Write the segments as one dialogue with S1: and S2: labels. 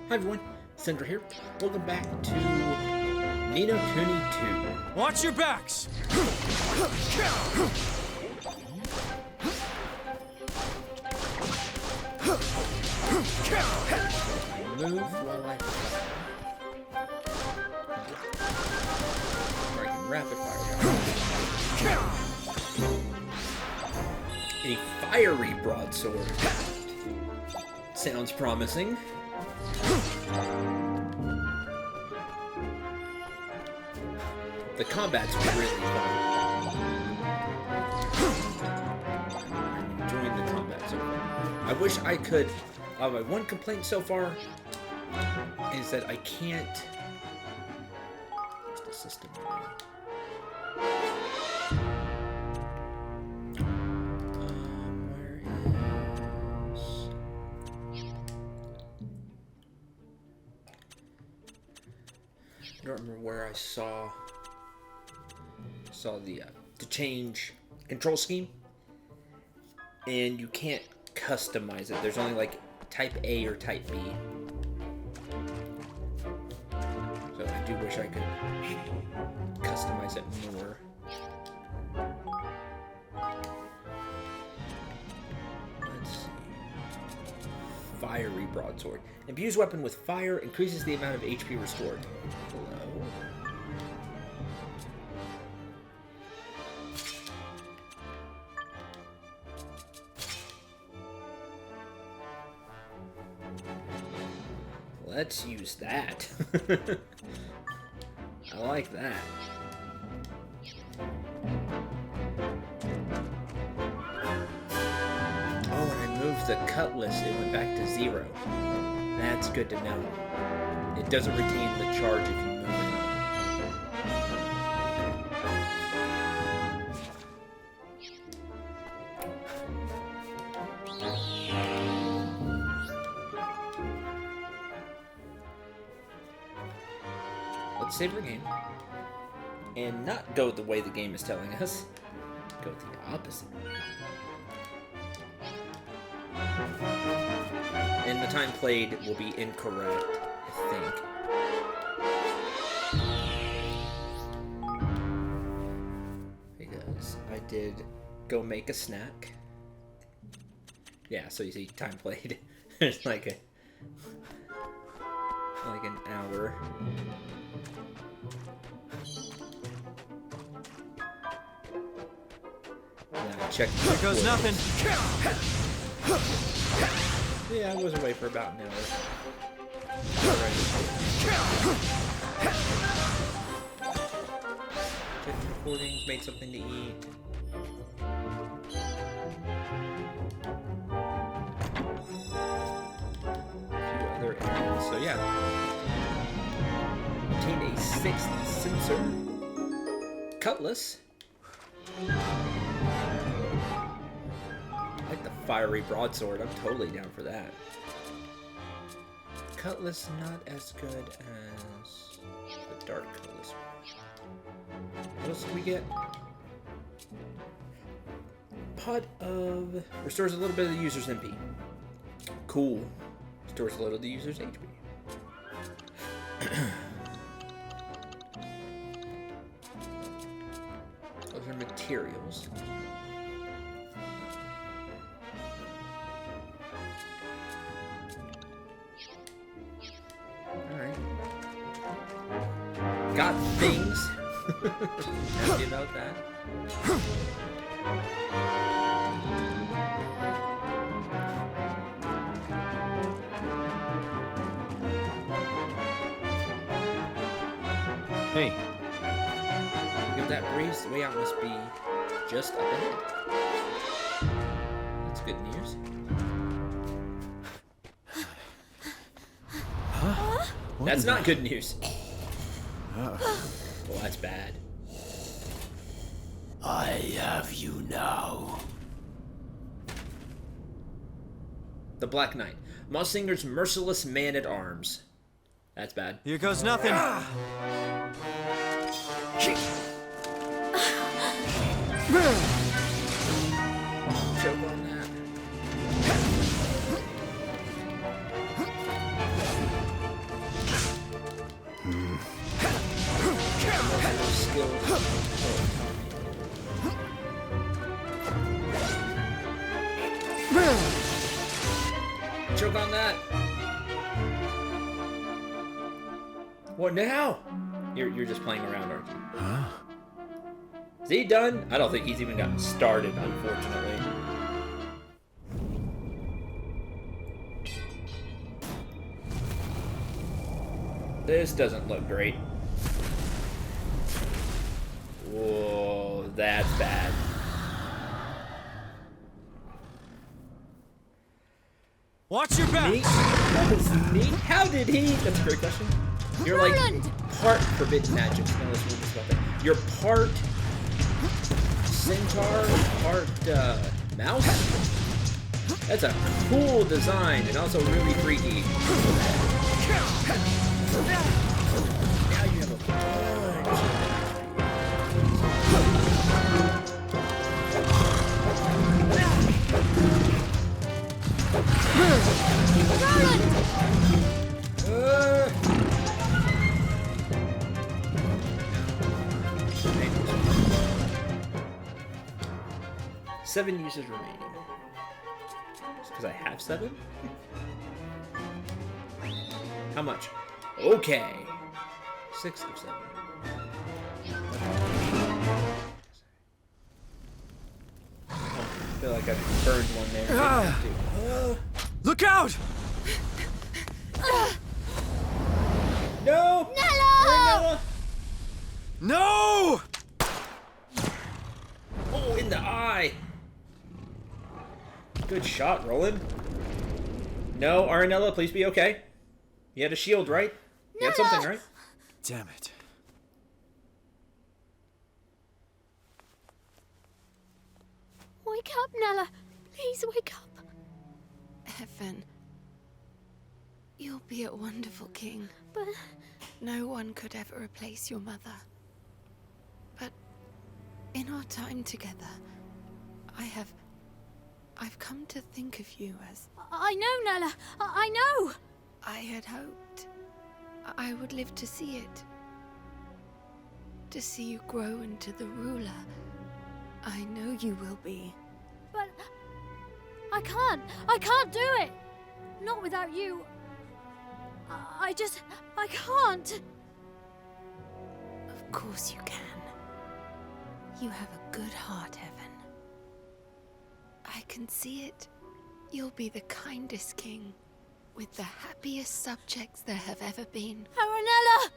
S1: Hi everyone, Cendril here. Welcome back to Ni no Kuni 2.
S2: Watch your backs!
S1: Move while I can rapid fire. A fiery broadsword. Sounds promising. The combat's really fun. I'm enjoying the combat so far. I wish I could. My one complaint so far is that I can't. What's the system? Where is? I don't remember where I saw the to change control scheme, and you can't customize it. There's only like type A or type B. So I do wish I could customize it more. Let's see. Fiery broadsword. Imbues weapon with fire, increases the amount of HP restored. Hello. Let's use that. I like that. Oh, and I moved the cutlass. It went back to 0. That's good to know. It doesn't retain the charge if you move it. Let's save our game and not go the way the game is telling us. Go the opposite. And the time played will be incorrect, I think. Because I did go make a snack. Yeah, so you see time played. There's like an hour. Check.
S2: Here goes nothing.
S1: Yeah, I was away for about an hour. Checked recordings, made something to eat. A few other errands. So yeah. Obtained a 6th sensor. Cutlass. I like the fiery broadsword. I'm totally down for that. Cutlass not as good as the dark cutlass. What else do we get? Pot of restores a little bit of the user's MP. Cool. Restores a little of the user's HP. Those are materials. Got things. Happy about that.
S2: Hey.
S1: Give that breeze. The way out must be just up ahead. That's good news.
S2: Huh?
S1: That's not good news. Well, that's bad.
S3: I have you now.
S1: The Black Knight. Mossinger's merciless man-at-arms. That's bad.
S2: Here goes nothing.
S1: Choke on that. skills. Choke on that. What now? You're just playing around, aren't you?
S3: Huh?
S1: Is he done? I don't think he's even gotten started, unfortunately. This doesn't look great. Whoa, that's bad.
S2: Watch your back!
S1: Neat? That was neat. How did he? That's a great question. You're like part forbidden magic. No, let's move this about that. You're part centaur, part mouse. That's a cool design and also really freaky. Now you have a bunch. Seven uses remaining. Because I have 7? How much? Okay. 6 of 7. Oh, I feel like I burned one there.
S2: Look out!
S1: No!
S4: Nella!
S2: No!
S1: Oh, in the eye! Good shot, Roland. No, Aranella, please be okay. You had a shield, right? You had something, right?
S2: Damn it.
S4: Wake up, Nella. Please wake up.
S5: Heaven. You'll be a wonderful king.
S4: But
S5: No one could ever replace your mother. But in our time together, I've come to think of you as...
S4: I know, Nella. I know.
S5: I had hoped I would live to see it. To see you grow into the ruler I know you will be.
S4: But I can't do it. Not without you. I can't.
S5: Of course you can. You have a good heart, Heaven. I can see it. You'll be the kindest king, with the happiest subjects there have ever been.
S4: Aranella!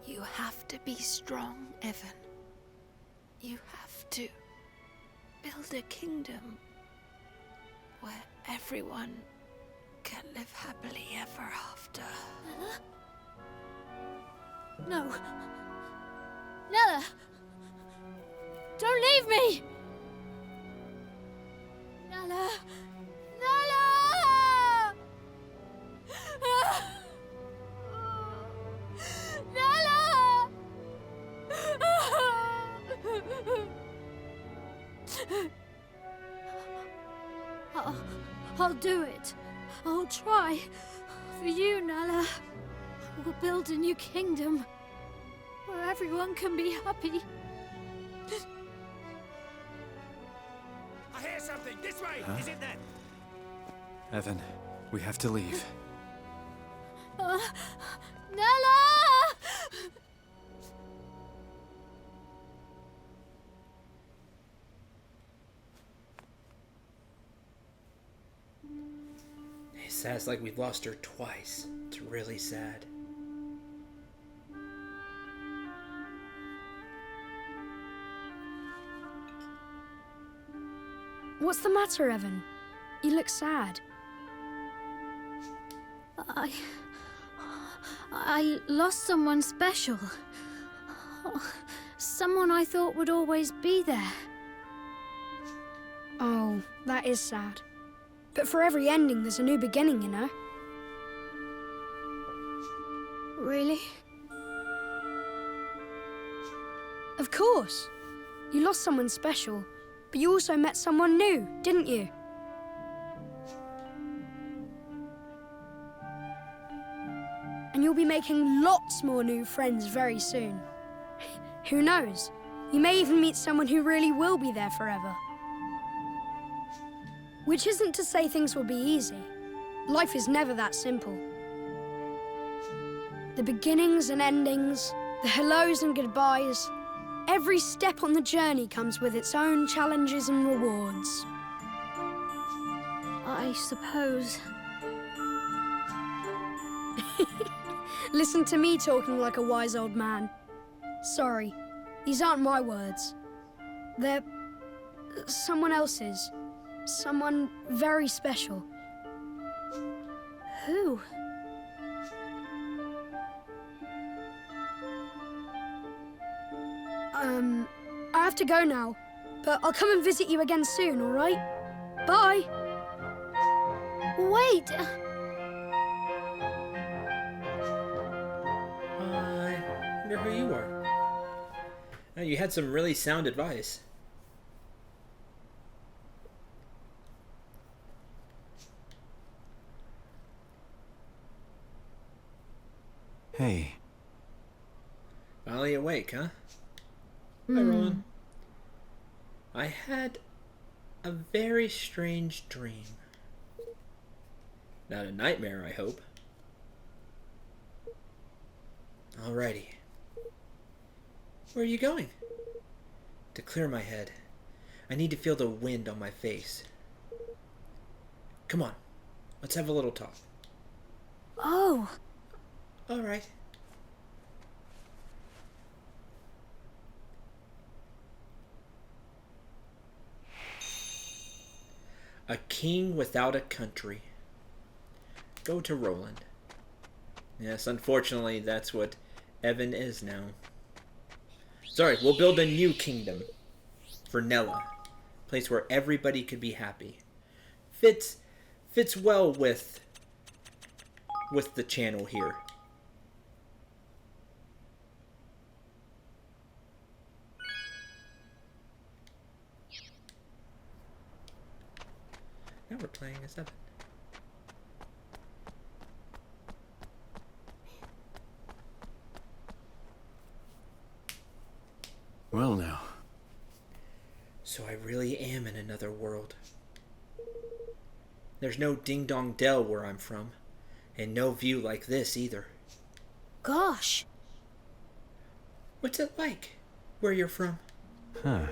S5: You have to be strong, Evan. You have to build a kingdom where everyone can live happily ever after.
S4: No. Nella! Don't leave me! Nella! Nella! Nella! I'll do it. I'll try. For you, Nella. We'll build a new kingdom where everyone can be happy.
S2: I hear something! This way! Is it that? Evan, we have to leave.
S4: Nella!
S1: It's sad. It's like we've lost her twice. It's really sad.
S6: What's the matter, Evan? You look sad.
S4: I lost someone special. Someone I thought would always be there.
S6: Oh, that is sad. But for every ending, there's a new beginning, you know?
S4: Really?
S6: Of course. You lost someone special, but you also met someone new, didn't you? And and you'll be making lots more new friends very soon. Who knows? You may even meet someone who really will be there forever. Which isn't to say things will be easy. Life is never that simple. The beginnings and endings, the hellos and goodbyes, every step on the journey comes with its own challenges and rewards.
S4: I suppose.
S6: Listen to me talking like a wise old man. Sorry, these aren't my words. They're someone else's. Someone very special.
S4: Who?
S6: I have to go now, but I'll come and visit you again soon, all right? Bye!
S4: Wait!
S1: I wonder who you are. Oh, you had some really sound advice.
S2: Hey.
S1: Finally awake, huh? Hi, Roland. I had a very strange dream. Not a nightmare, I hope. Alrighty. Where are you going? To clear my head, I need to feel the wind on my face. Come on, let's have a little talk.
S4: Oh,
S1: Alright. A king without a country. Go to Roland. Yes, unfortunately, that's what Evan is now. Sorry, we'll build a new kingdom for Nella. A place where everybody could be happy. Fits well with the channel here. Now we're playing as Evan.
S2: Well now.
S1: So I really am in another world. There's no Ding Dong Dell where I'm from, and no view like this either.
S4: gosh.
S1: What's it like where you're from?
S2: Huh.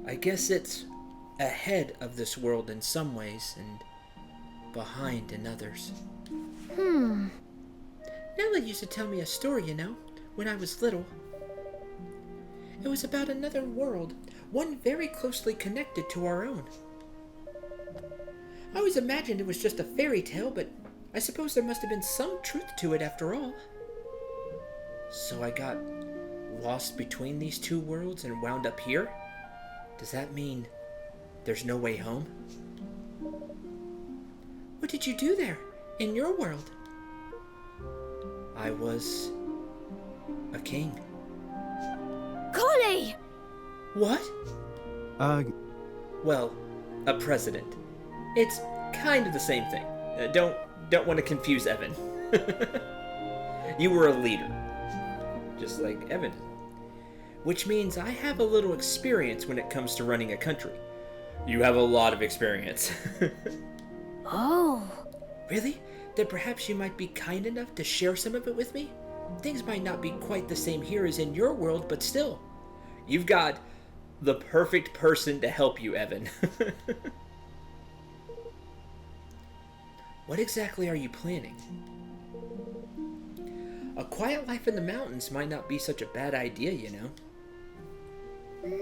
S1: I guess it's ahead of this world in some ways and behind in others. Nella used to tell me a story, you know, when I was little. It was about another world, one very closely connected to our own. I always imagined it was just a fairy tale, but I suppose there must have been some truth to it after all. So I got lost between these two worlds and wound up here? Does that mean there's no way home? What did you do there, in your world? I was a king.
S4: Golly!
S1: What?
S2: Well,
S1: a president. It's kind of the same thing. Don't want to confuse Evan. You were a leader, just like Evan. Which means I have a little experience when it comes to running a country. You have a lot of experience.
S4: Oh.
S1: Really? Then perhaps you might be kind enough to share some of it with me? Things might not be quite the same here as in your world, but still. You've got the perfect person to help you, Evan. What exactly are you planning? A quiet life in the mountains might not be such a bad idea, you know.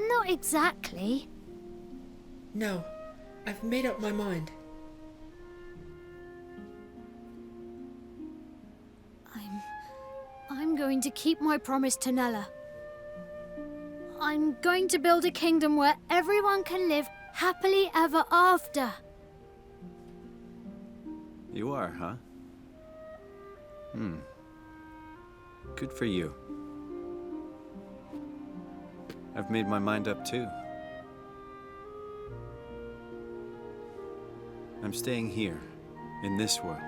S4: Not exactly.
S1: No, I've made up my mind.
S4: I'm going to keep my promise to Nella. I'm going to build a kingdom where everyone can live happily ever after.
S2: you are, huh? Good for you. I've made my mind up too. I'm staying here, in this world.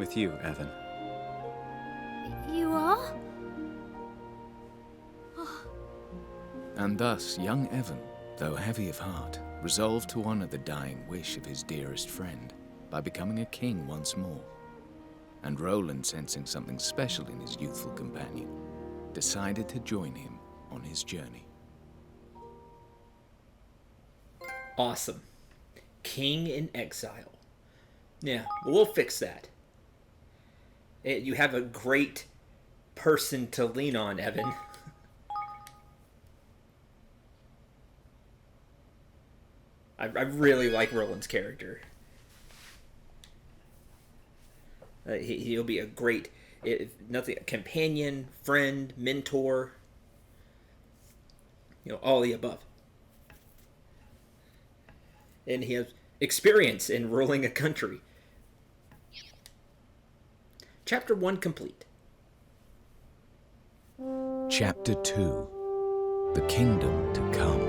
S2: with you, Evan.
S4: You are?
S3: And thus, young Evan, though heavy of heart, resolved to honor the dying wish of his dearest friend by becoming a king once more. And Roland, sensing something special in his youthful companion, decided to join him on his journey.
S1: Awesome. King in exile. Yeah, we'll fix that. You have a great person to lean on, Evan. I really like Roland's character. He'll be a great, companion, friend, mentor. All the above. And he has experience in ruling a country. Chapter 1 complete.
S3: Chapter 2. The Kingdom to Come.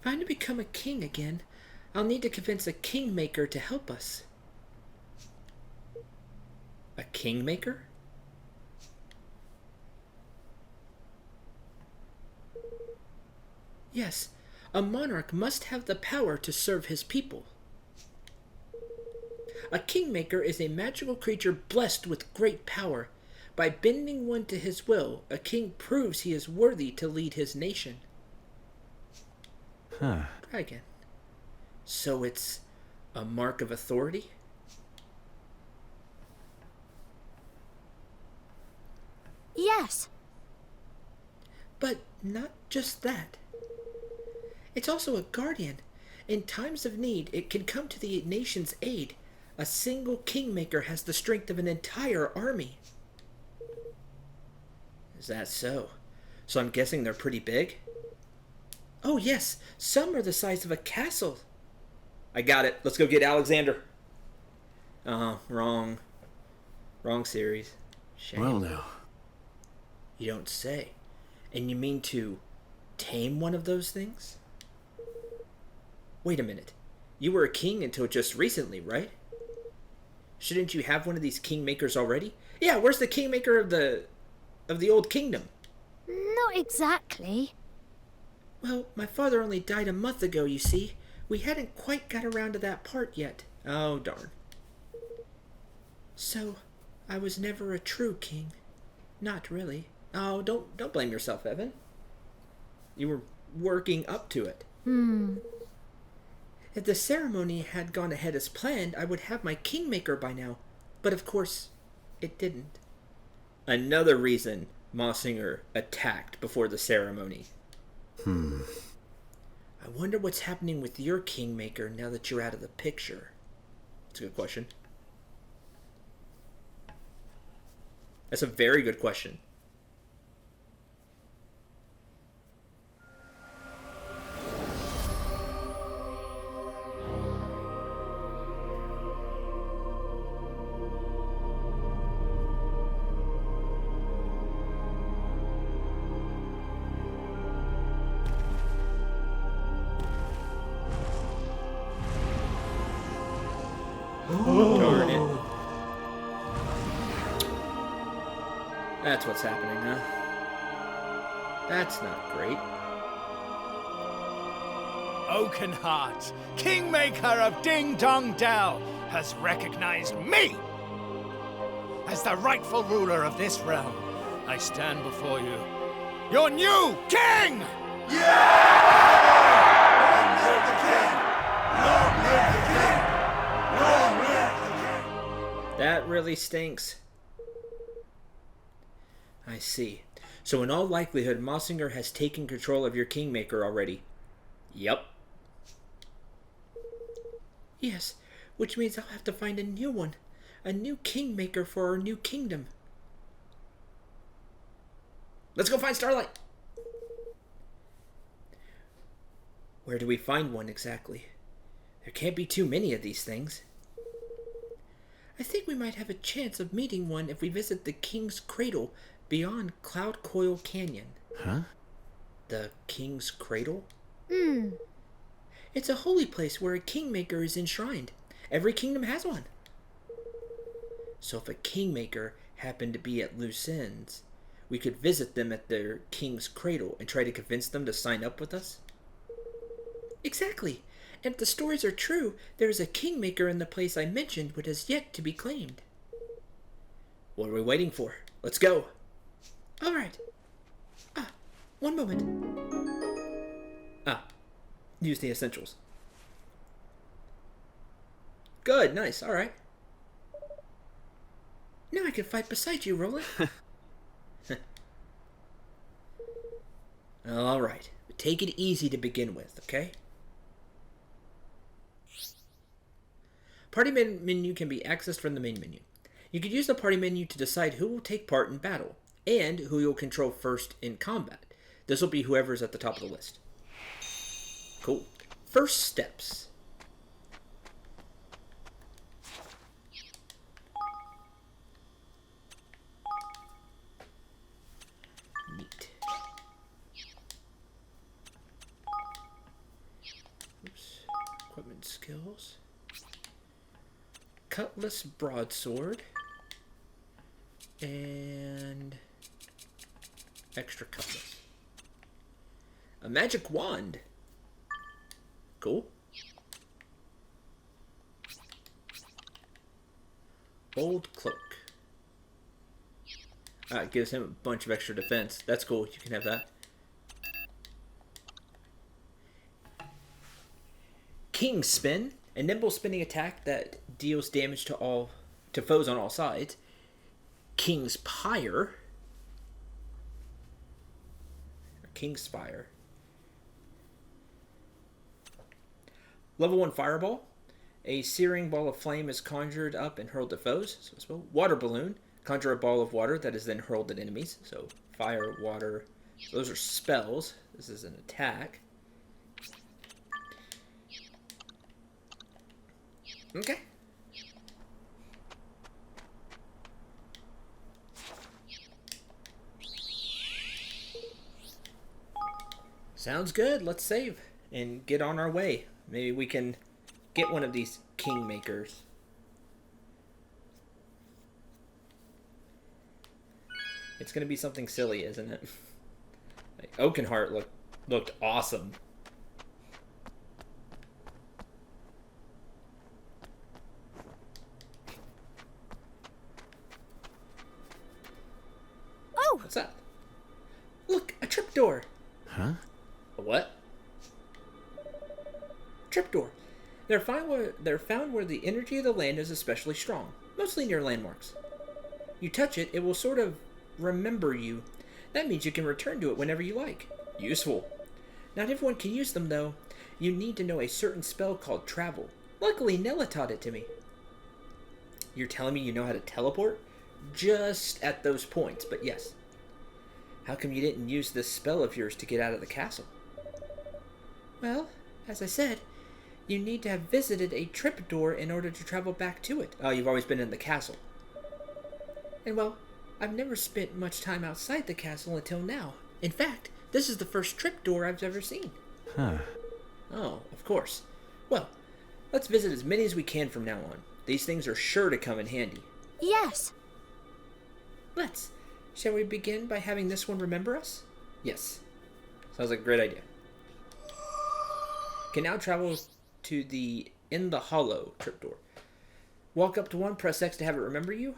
S1: If I'm to become a king again, I'll need to convince a kingmaker to help us. A kingmaker? Yes, a monarch must have the power to serve his people. A kingmaker is a magical creature blessed with great power. By bending one to his will, a king proves he is worthy to lead his nation.
S2: Huh.
S1: Try again. So it's a mark of authority?
S4: Yes.
S1: But not just that. It's also a guardian. In times of need, it can come to the nation's aid. A single kingmaker has the strength of an entire army. Is that so? So I'm guessing they're pretty big? Oh yes, some are the size of a castle. I got it. Let's go get Alexander. Wrong. Wrong series. Shame.
S2: Well now.
S1: You don't say. And you mean to tame one of those things? Wait a minute. You were a king until just recently, right? Shouldn't you have one of these kingmakers already? Yeah, where's the kingmaker of the old kingdom?
S4: Not exactly.
S1: Well, my father only died a month ago, you see. We hadn't quite got around to that part yet. Oh, darn. So, I was never a true king. Not really. Oh, don't blame yourself, Evan. You were working up to it. If the ceremony had gone ahead as planned, I would have my kingmaker by now. But of course, it didn't. Another reason Mossinger attacked before the ceremony. I wonder what's happening with your kingmaker now that you're out of the picture. That's a good question. That's a very good question. Darn it. That's what's happening, huh? That's not great.
S7: Oakenheart, Kingmaker of Ding Dong Dell, has recognized me as the rightful ruler of this realm. I stand before you, your new king!
S1: That really stinks. I see. So in all likelihood, Mossinger has taken control of your kingmaker already. Yep. Yes, which means I'll have to find a new one. A new kingmaker for our new kingdom. Let's go find Starlight! Where do we find one exactly? There can't be too many of these things. I think we might have a chance of meeting one if we visit the King's Cradle beyond Cloud Coil Canyon.
S2: Huh?
S1: The King's Cradle?
S4: Hmm.
S1: It's a holy place where a kingmaker is enshrined. Every kingdom has one. So if a kingmaker happened to be at loose ends, we could visit them at their King's Cradle and try to convince them to sign up with us? Exactly. And if the stories are true, there is a kingmaker in the place I mentioned which has yet to be claimed. What are we waiting for? Let's go. All right. One moment. Use the essentials. Good, nice, all right. Now I can fight beside you, Roland. All right. Take it easy to begin with, okay? Party menu can be accessed from the main menu. You could use the party menu to decide who will take part in battle, and who you'll control first in combat. This will be whoever's at the top of the list. Cool. First steps. Neat. Oops. Equipment skills. Cutlass broadsword. And extra cutlass. A magic wand. Cool. Old cloak. It gives him a bunch of extra defense. That's cool. You can have that. King Spin. A nimble spinning attack that deals damage to foes on all sides. King's Pyre. King's Spire. Level 1 Fireball. A searing ball of flame is conjured up and hurled at foes. So it's Water Balloon. Conjure a ball of water that is then hurled at enemies. So fire, water. So those are spells. This is an attack. Okay. Sounds good. Let's save and get on our way. Maybe we can get one of these kingmakers. It's gonna be something silly, isn't it? Like, Oakenheart looked awesome.
S4: Oh!
S1: What's that? Look, a trapdoor.
S3: Huh?
S1: A what? Trapdoor. They're found where the energy of the land is especially strong, mostly near landmarks. You touch it, it will sort of remember you. That means you can return to it whenever you like. Useful. Not everyone can use them, though. You need to know a certain spell called travel. Luckily, Nella taught it to me. You're telling me you know how to teleport? Just at those points, but yes. How come you didn't use this spell of yours to get out of the castle? Well, as I said, you need to have visited a trapdoor in order to travel back to it. Oh, you've always been in the castle. And well, I've never spent much time outside the castle until now. In fact, this is the first trapdoor I've ever seen.
S3: Huh.
S1: Oh, of course. Well, let's visit as many as we can from now on. These things are sure to come in handy.
S4: Yes.
S1: Let's. Shall we begin by having this one remember us? Yes. Sounds like a great idea. Can now travel to the In the Hollow trapdoor. Walk up to one, press X to have it remember you.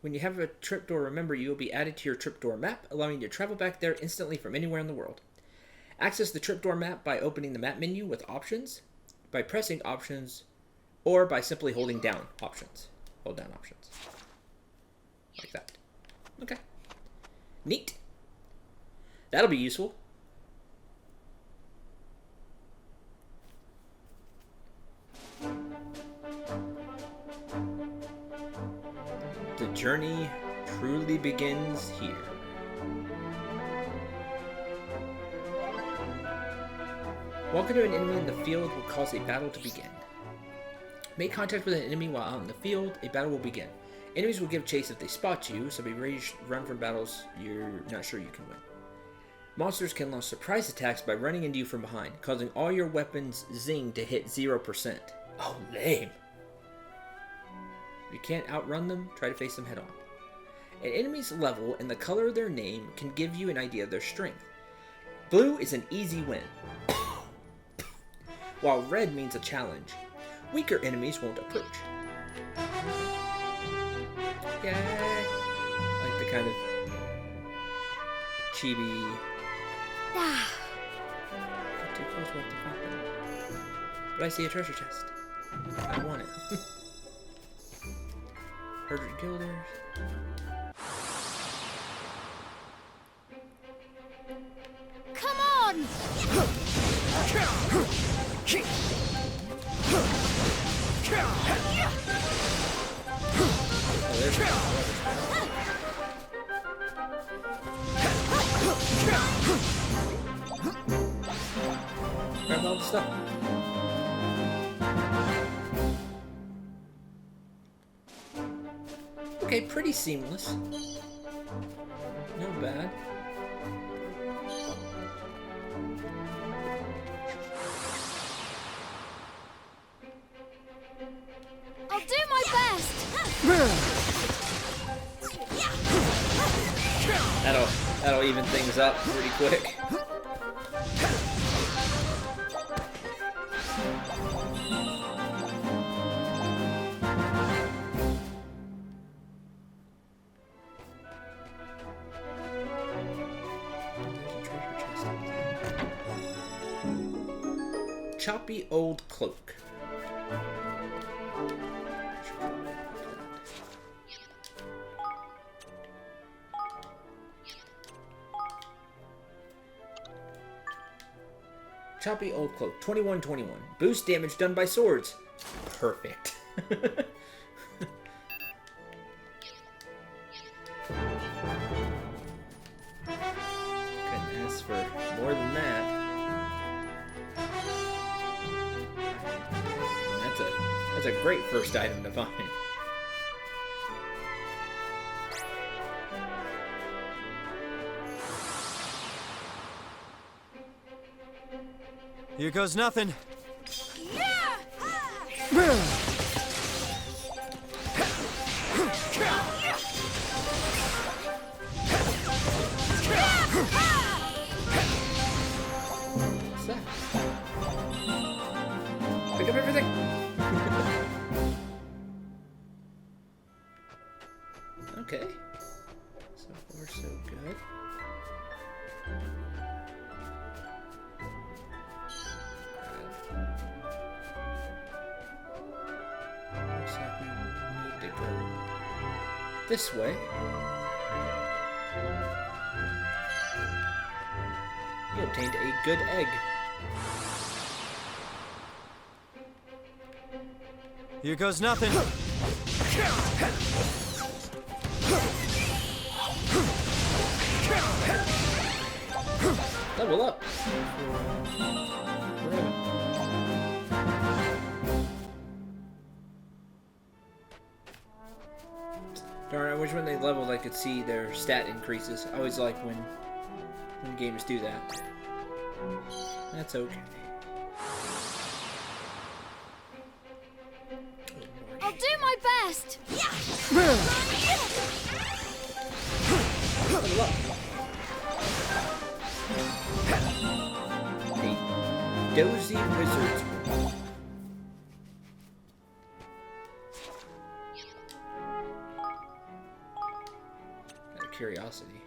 S1: When you have a trapdoor remember you, it will be added to your trapdoor map, allowing you to travel back there instantly from anywhere in the world. Access the trapdoor map by opening the map menu with options, by pressing options, or by simply holding down options. Hold down options. Like that. Okay. Neat. That'll be useful. The journey truly begins here. Walking to an enemy in the field will cause a battle to begin. Make contact with an enemy while out in the field, a battle will begin. Enemies will give chase if they spot you, so be ready to run from battles you're not sure you can win. Monsters can launch surprise attacks by running into you from behind, causing all your weapons zing to hit 0%. Oh, lame. If you can't outrun them, try to face them head on. An enemy's level and the color of their name can give you an idea of their strength. Blue is an easy win, while red means a challenge. Weaker enemies won't approach. Yay! Like the kind of chibi. Not too close, what to find them. But I see a treasure chest. I want it. 100 guilders.
S4: Come on!
S1: Oh, there's grab all the stuff. Okay, pretty seamless. No bad.
S4: I'll do my best!
S1: That'll even things up pretty quick. Choppy old cloak. Choppy old cloak. 2121. Boost damage done by swords. Perfect. Couldn't ask for more than that. That's a great first item to find.
S2: Here goes nothing.
S1: What's that? Pick up everything. Okay. So far, so good. Looks like we need to go this way. You obtained a good egg.
S2: Here goes nothing.
S1: Level up. Darn, I wish when they leveled I could see their stat increases. I always like when games do that. That's okay.
S4: I'll do my best!
S1: Level up. A dozy wizard's room. Out of curiosity.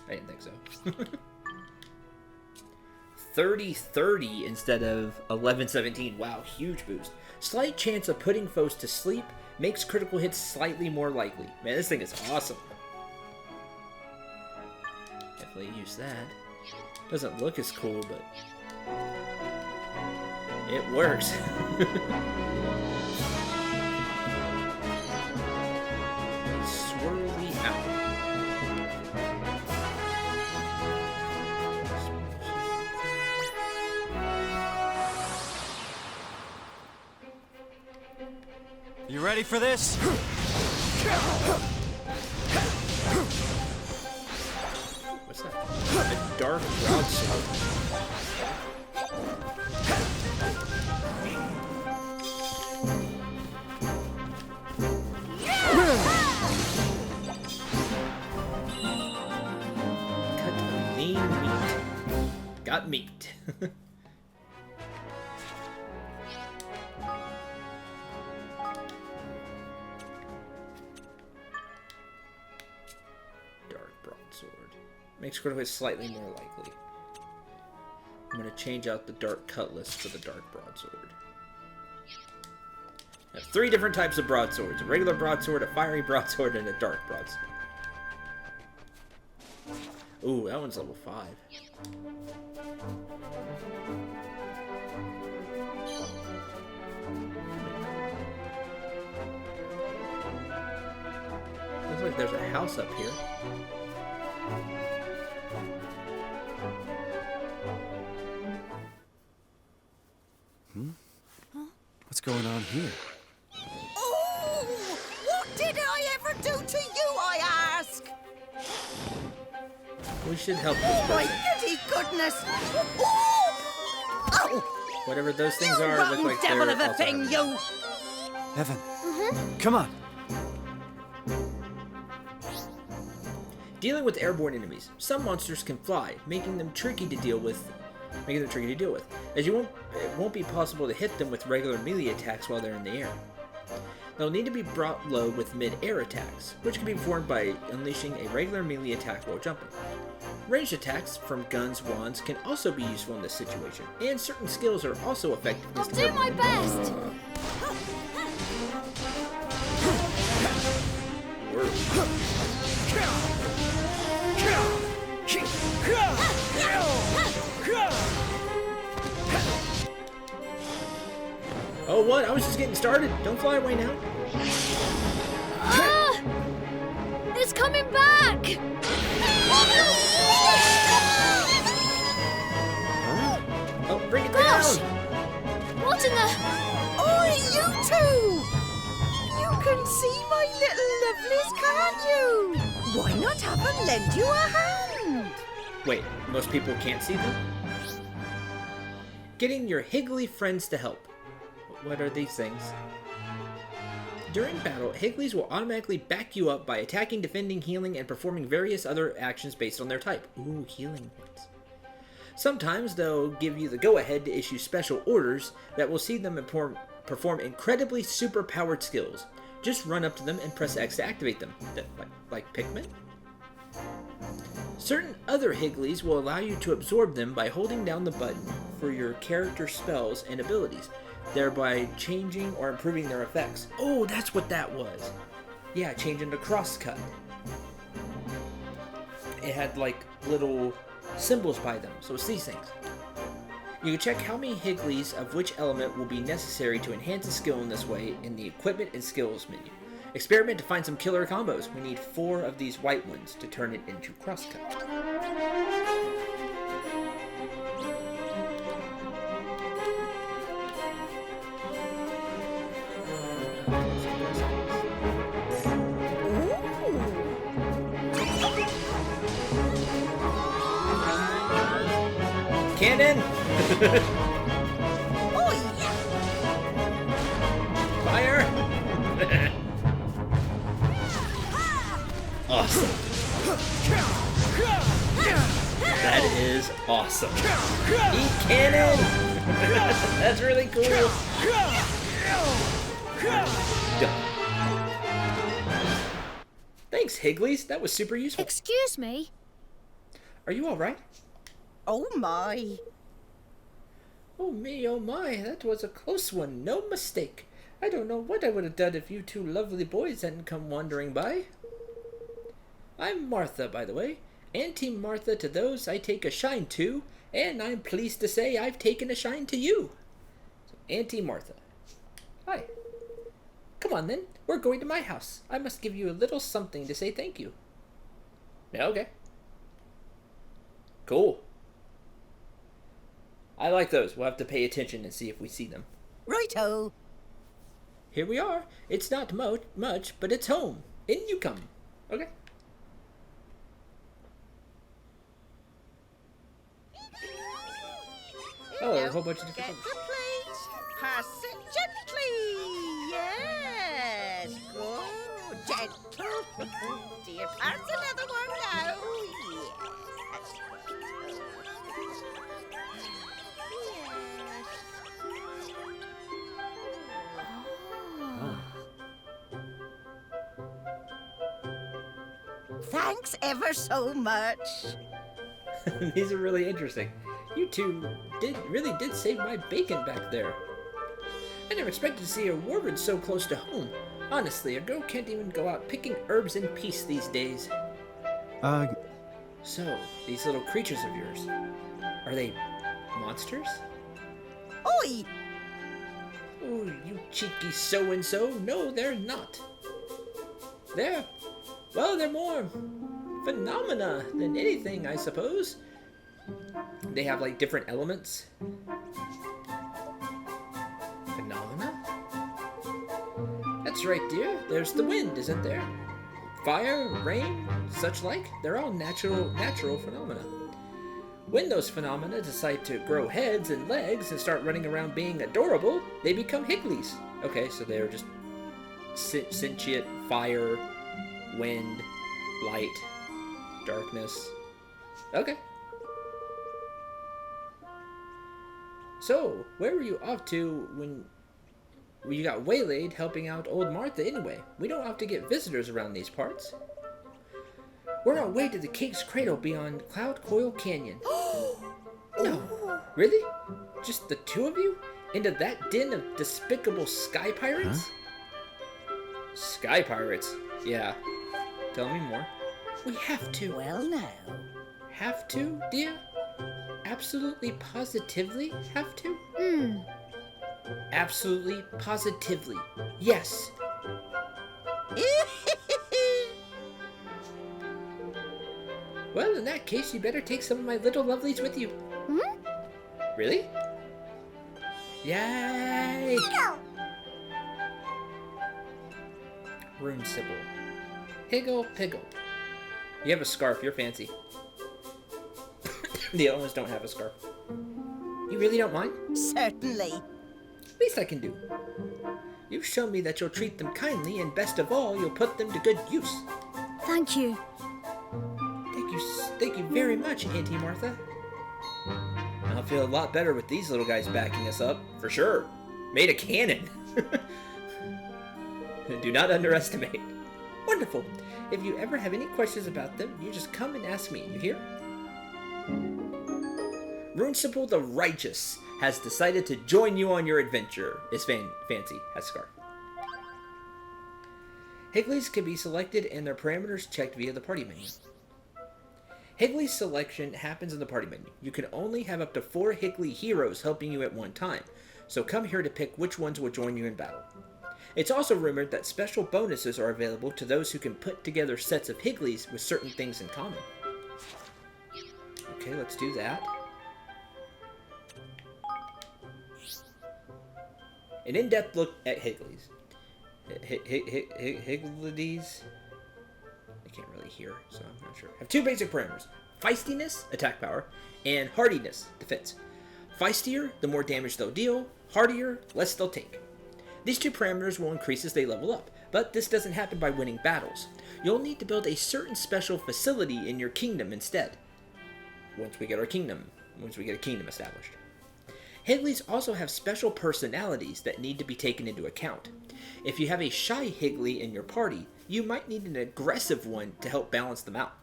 S1: I didn't think so. 30-30 instead of 11-17. Wow, huge boost. Slight chance of putting foes to sleep makes critical hits slightly more likely. Man, this thing is awesome. Definitely use that. Doesn't look as cool, but it works. Swirly out.
S2: You ready for this?
S1: What's that? A dark broadsword. Cut of lean meat. Got meat. Makes critical hit slightly more likely. I'm going to change out the dark cutlass for the dark broadsword. I have 3 different types of broadswords. A regular broadsword, a fiery broadsword, and a dark broadsword. Ooh, that one's level 5. Looks like there's a house up here.
S2: What's going on here?
S8: Oh! What did I ever do to you, I ask?
S1: We should help this
S8: My
S1: person.
S8: goody goodness! Oh! Oh!
S1: Whatever those things
S8: You
S1: are, look
S8: rotten
S1: like
S8: devil
S1: they're
S8: of a
S1: also
S8: thing,
S1: enemies.
S8: you!
S2: Evan, come on.
S1: Dealing with airborne enemies. Some monsters can fly, making them tricky to deal with. As it won't be possible to hit them with regular melee attacks while they're in the air. They'll need to be brought low with mid-air attacks, which can be performed by unleashing a regular melee attack while jumping. Ranged attacks from guns, wands can also be useful in this situation, and certain skills are also effective.
S4: I'll do my best.
S1: Oh, what? I was just getting started. Don't fly away now.
S4: Ah! It's coming back!
S1: Oh, bring it
S4: Gosh!
S1: down!
S4: What in the...
S8: Oi, you two! You can see my little lovelies, can't you? Why not have them lend you a hand?
S1: Wait, most people can't see them? Getting your higgly friends to help. What are these things? During battle, higglies will automatically back you up by attacking, defending, healing, and performing various other actions based on their type. Ooh, healing ones. Sometimes they'll give you the go-ahead to issue special orders that will see them perform incredibly super-powered skills. Just run up to them and press X to activate them. Like Pikmin? Certain other higglies will allow you to absorb them by holding down the button for your character's spells and abilities, thereby changing or improving their effects. Oh, that's what that was. Yeah, changing the crosscut. It had like little symbols by them, so it's these things. You can check how many higglies of which element will be necessary to enhance a skill in this way in the equipment and skills menu. Experiment to find some killer combos. We need 4 of these white ones to turn it into crosscut. Cannon!
S8: Oi!
S1: Fire! Awesome. That is awesome. Eat cannon! That's really cool. Done. Thanks, Higglies. That was super useful.
S4: Excuse me?
S1: Are you alright?
S8: Oh my!
S1: Oh me, oh my, that was a close one, no mistake. I don't know what I would have done if you 2 lovely boys hadn't come wandering by. I'm Martha, by the way. Auntie Martha to those I take a shine to, and I'm pleased to say I've taken a shine to you. So, Auntie Martha. Hi. Come on then, we're going to my house. I must give you a little something to say thank you. Yeah, okay. Cool. I like those. We'll have to pay attention and see if we see them.
S8: Righto!
S1: Here we are. It's not much, but it's home. In you come. Okay. whole bunch of different
S8: Get
S1: colors.
S8: the place. Pass it gently. Yes. Good. Gentle. Dear, pass another one now. Thanks ever so much.
S1: These are really interesting. You two really did save my bacon back there. I never expected to see a wyvern so close to home. Honestly, a girl can't even go out picking herbs in peace these days. So, these little creatures of yours, are they monsters?
S8: Oi!
S1: Oh, you cheeky so-and-so. No, they're not. They're more phenomena than anything, I suppose. They have, like, different elements. Phenomena? That's right, dear. There's the wind, isn't there? Fire, rain, such like. They're all natural phenomena. When those phenomena decide to grow heads and legs and start running around being adorable, they become higglies. Okay, so they're just sentient fire, wind, light, darkness. Okay. So, where were you off to when you got waylaid helping out old Martha anyway? We don't have to get visitors around these parts. We're on our way to the Cake's Cradle beyond Cloud Coil Canyon. No, really? Just the two of you? Into that den of despicable sky pirates?
S3: Huh?
S1: Sky pirates? Yeah. Tell me more. We have to.
S8: Well now.
S1: Have to, dear? Absolutely positively have to? Absolutely positively. Yes. Well, in that case, you better take some of my little lovelies with you. Really? Yay! Rune Sybil. Higgle Piggle. You have a scarf, you're fancy. The owners don't have a scarf. You really don't mind?
S8: Certainly.
S1: Least I can do. You've shown me that you'll treat them kindly, and best of all, you'll put them to good use.
S6: Thank you.
S1: Thank you very much, Auntie Martha. I'll feel a lot better with these little guys backing us up, for sure. Made a cannon. Do not underestimate. Wonderful. If you ever have any questions about them, you just come and ask me, you hear? Runcible the Righteous has decided to join you on your adventure. Is fancy, has scarf. Higglies can be selected and their parameters checked via the party menu. Higgly's selection happens in the party menu. You can only have up to 4 Higgly heroes helping you at one time, so come here to pick which ones will join you in battle. It's also rumored that special bonuses are available to those who can put together sets of Higglies with certain things in common. Okay, let's do that. An in-depth look at Higglies. Higglies. I can't really hear, so I'm not sure. Have 2 basic parameters: feistiness, attack power, and hardiness, defense. Feistier, the more damage they'll deal. Hardier, less they'll take. These 2 parameters will increase as they level up, but this doesn't happen by winning battles. You'll need to build a certain special facility in your kingdom instead. Once we get a kingdom established. Higglies also have special personalities that need to be taken into account. If you have a shy Higgly in your party, you might need an aggressive one to help balance them out.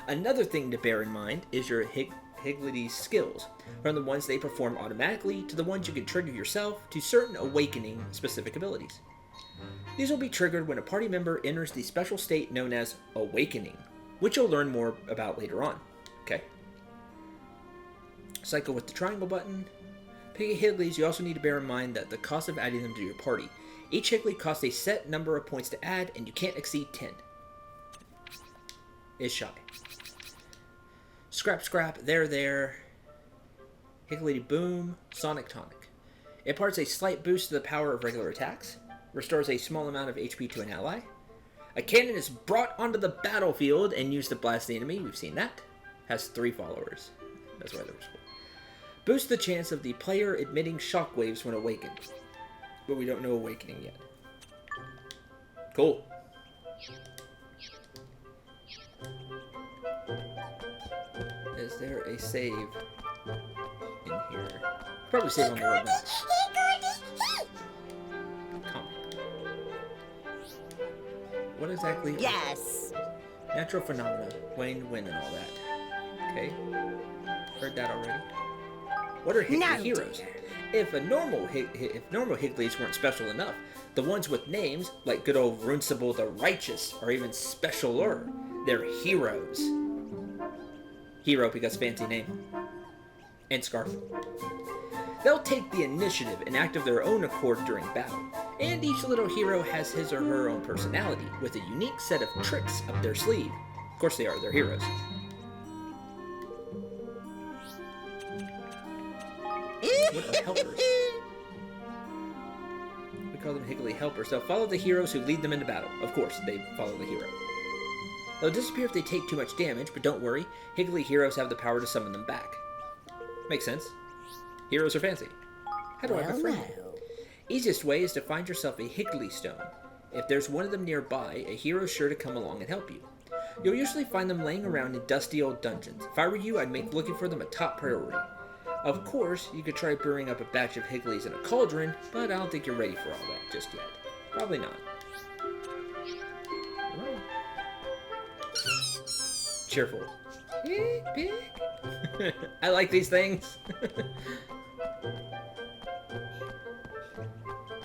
S1: Another thing to bear in mind is your Higgly's skills, from the ones they perform automatically to the ones you can trigger yourself to certain awakening specific abilities. These will be triggered when a party member enters the special state known as awakening, which you'll learn more about later on. Okay. Cycle with the triangle button. Picking Higglies, you also need to bear in mind that the cost of adding them to your party. Each Higgly costs a set number of points to add, and you can't exceed 10. Is shy. Scrap, there. Higgly Boom, Sonic Tonic. It imparts a slight boost to the power of regular attacks. Restores a small amount of HP to an ally. A cannon is brought onto the battlefield and used to blast the enemy. We've seen that. Has 3 followers. That's why they're useful. Boost the chance of the player emitting shockwaves when awakened. But we don't know awakening yet. Cool. Is there a save in here? Probably save on the road map. Come. What exactly?
S8: Yes.
S1: Natural phenomena, Wayne, wind, and all that. Okay. Heard that already. What are Higley
S8: Now,
S1: heroes?
S8: dear.
S1: If normal Higleys weren't special enough, the ones with names, like good old Runcible the Righteous, are even specialer. They're heroes. Hero because fancy name. And scarf. They'll take the initiative and act of their own accord during battle, and each little hero has his or her own personality, with a unique set of tricks up their sleeve. Of course they are, they're heroes. What are helpers? We call them Higley helpers. They'll follow the heroes who lead them into battle. Of course, they follow the hero. They'll disappear if they take too much damage, but don't worry, Higley heroes have the power to summon them back. Makes sense. Heroes are fancy. How do I befriend them? Easiest way is to find yourself a Higley stone. If there's one of them nearby, a hero's sure to come along and help you. You'll usually find them laying around in dusty old dungeons. If I were you, I'd make looking for them a top priority. Of course, you could try brewing up a batch of Higleys in a cauldron, but I don't think you're ready for all that just yet. Probably not. Cheerful. Pig, pig. I like these things.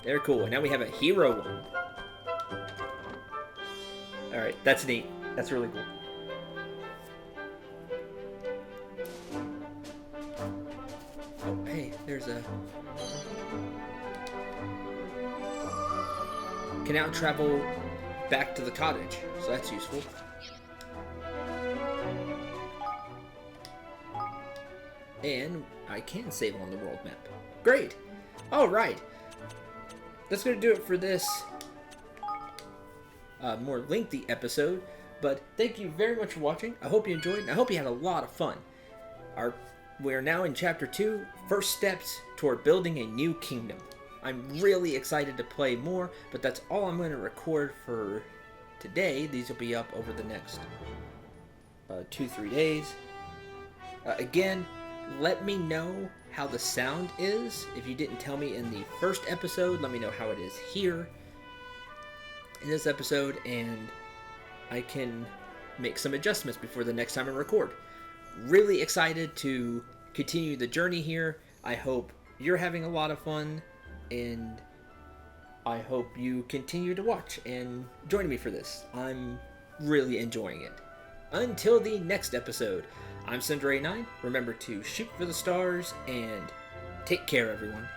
S1: They're cool. And now we have a hero one. Alright, that's neat. That's really cool. Oh, hey, there's a... Can now travel back to the cottage, so that's useful. And I can save on the world map. Great! Alright! That's going to do it for this more lengthy episode. But thank you very much for watching. I hope you enjoyed, and I hope you had a lot of fun. We're now in Chapter 2, first steps toward building a new kingdom. I'm really excited to play more, but that's all I'm going to record for today. These will be up over the next 2-3 days. Again, let me know how the sound is. If you didn't tell me in the first episode, let me know how it is here in this episode, and I can make some adjustments before the next time I record. Really excited to continue the journey here. I hope you're having a lot of fun, and I hope you continue to watch and join me for this. I'm really enjoying it. Until the next episode, I'm Cendril 9. Remember to shoot for the stars and take care, everyone.